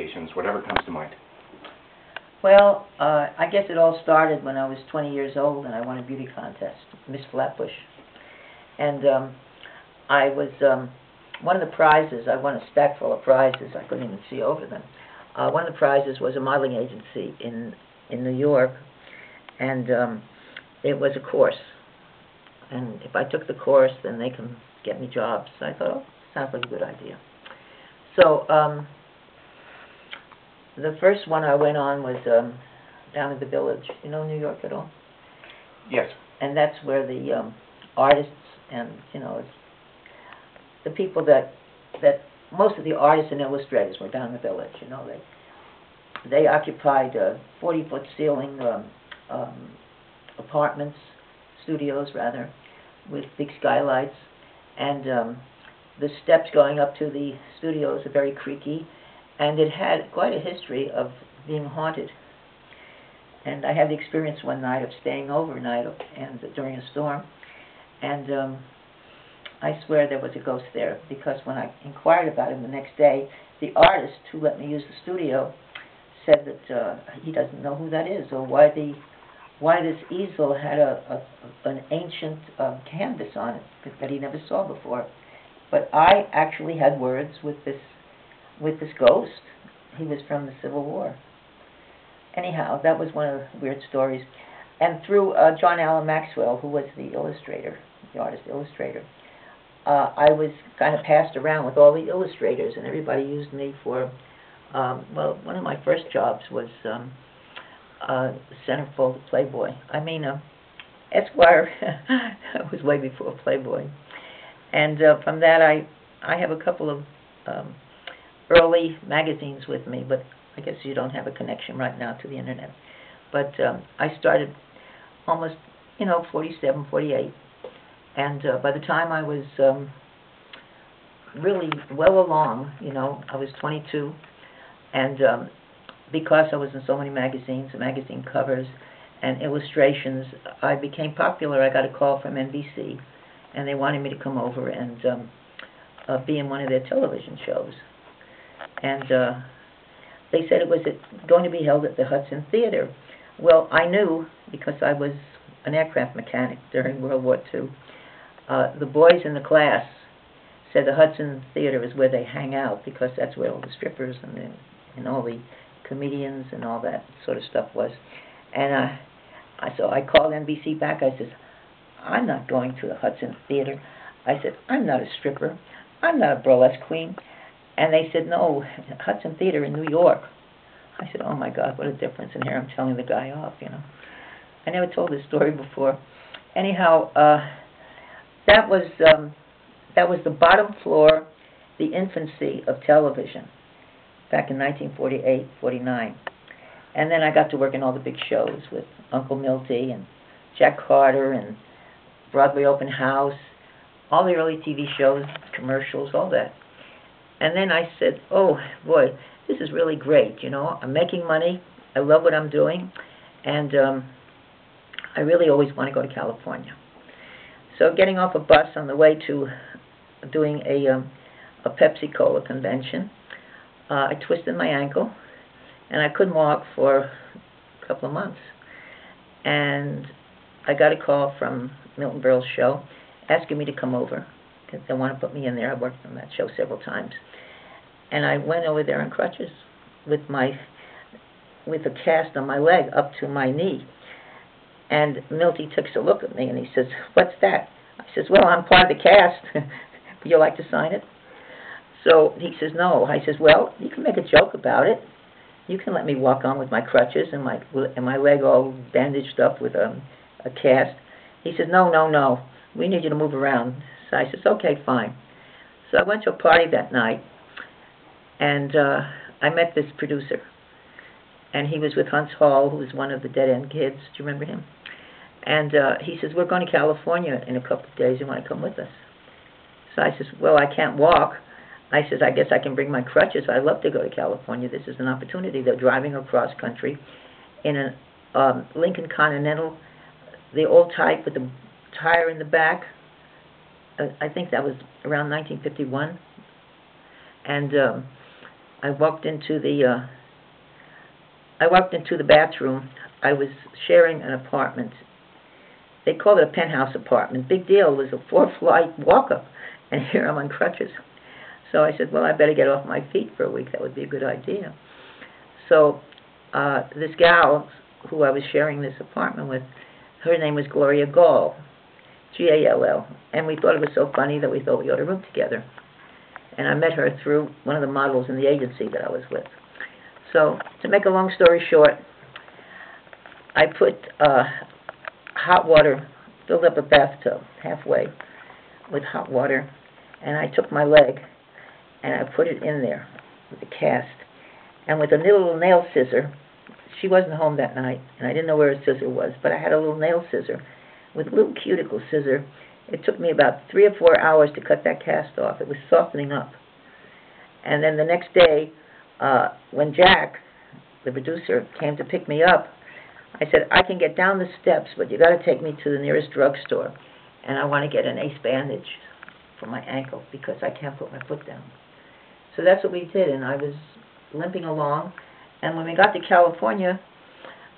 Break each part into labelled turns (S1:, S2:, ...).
S1: applications, whatever comes to mind?
S2: Well, I guess it all started when I was 20 years old and I won a beauty contest, Miss Flatbush. And I was, one of the prizes, I won a stack full of prizes, I couldn't even see over them. One of the prizes was a modeling agency in New York, and it was a course. And if I took the course, then they can get me jobs. So I thought, oh, sounds like a good idea. So the first one I went on was down at the Village. You know New York at all?
S1: Yes.
S2: And that's where the artists and, you know, it's the people that most of the artists and illustrators were down in the Village. You know, they occupied 40-foot ceiling apartments, studios rather, with big skylights, and the steps going up to the studios are very creaky, and it had quite a history of being haunted. And I had the experience one night of staying overnight and during a storm, and I swear there was a ghost there, because when I inquired about him the next day, the artist who let me use the studio said that he doesn't know who that is, or why this easel had an ancient canvas on it that he never saw before. But I actually had words with this ghost. He was from the Civil War. Anyhow, that was one of the weird stories. And through John Allen Maxwell, who was the illustrator, the artist illustrator, I was kind of passed around with all the illustrators, and everybody used me for, well, one of my first jobs was centerfold of Playboy. I mean, Esquire was way before Playboy. And from that, I have a couple of early magazines with me, but I guess you don't have a connection right now to the internet. But I started almost, 47, 48. And by the time I was really well along, I was 22, and because I was in so many magazines, magazine covers, and illustrations, I became popular. I got a call from NBC, and they wanted me to come over and be in one of their television shows. And they said it was going to be held at the Hudson Theater. Well, I knew, because I was an aircraft mechanic during World War II. The boys in the class said the Hudson Theater is where they hang out, because that's where all the strippers and all the comedians and all that sort of stuff was. And so I called NBC back. I said, I'm not going to the Hudson Theater. I said, I'm not a stripper. I'm not a burlesque queen. And they said, no, Hudson Theater in New York. I said, oh my God, what a difference. And here I'm telling the guy off, I never told this story before. Anyhow, that was the bottom floor, the infancy of television, back in 1948, 49. And then I got to work in all the big shows with Uncle Milty and Jack Carter and Broadway Open House, all the early TV shows, commercials, all that. And then I said, oh, boy, this is really great, I'm making money, I love what I'm doing, and I really always want to go to California. So getting off a bus on the way to doing a Pepsi-Cola convention, I twisted my ankle, and I couldn't walk for a couple of months. And I got a call from Milton Berle's show asking me to come over, because they want to put me in there. I worked on that show several times. And I went over there on crutches with a cast on my leg up to my knee. And Milty takes a look at me, and he says, what's that? I says, well, I'm part of the cast. Would you like to sign it? So he says, no. I says, well, you can make a joke about it. You can let me walk on with my crutches and my leg all bandaged up with a cast. He says, no. We need you to move around. So I says, okay, fine. So I went to a party that night, and I met this producer. And he was with Hunts Hall, who was one of the Dead End Kids. Do you remember him? And he says, we're going to California in a couple of days. You want to come with us? So I says, well, I can't walk. I says, I guess I can bring my crutches. I'd love to go to California. This is an opportunity. They're driving across country in a Lincoln Continental, the old type with the tire in the back. I think that was around 1951. And I walked into the bathroom. I was sharing an apartment. They called it a penthouse apartment. Big deal. It was a 4-flight walk-up, and here I'm on crutches. So I said, well, I better get off my feet for a week. That would be a good idea. So this gal who I was sharing this apartment with, her name was Gloria Gall, Gall, and we thought it was so funny that we thought we ought to room together. And I met her through one of the models in the agency that I was with. So to make a long story short, I put hot water, filled up a bathtub halfway with hot water, and I took my leg and I put it in there with a cast. And with a little nail scissor, she wasn't home that night, and I didn't know where her scissor was, but I had a little nail scissor. With a little cuticle scissor, it took me about 3 or 4 hours to cut that cast off. It was softening up. And then the next day, when Jack, the producer, came to pick me up, I said, I can get down the steps, but you got to take me to the nearest drugstore, and I want to get an ace bandage for my ankle because I can't put my foot down. So that's what we did, and I was limping along. And when we got to California,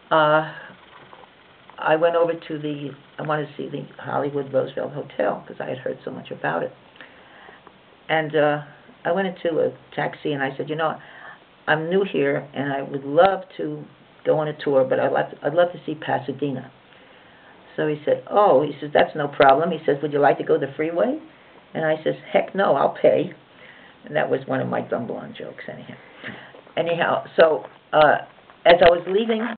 S2: I went over to I wanted to see the Hollywood Roosevelt Hotel because I had heard so much about it. And I went into a taxi and I said, you know, I'm new here and I would love to go on a tour, but I'd love to see Pasadena. So he said, oh, he says, that's no problem. He says, would you like to go the freeway? And I says, heck no, I'll pay. And that was one of my dumb blonde jokes anyhow. So as I was leaving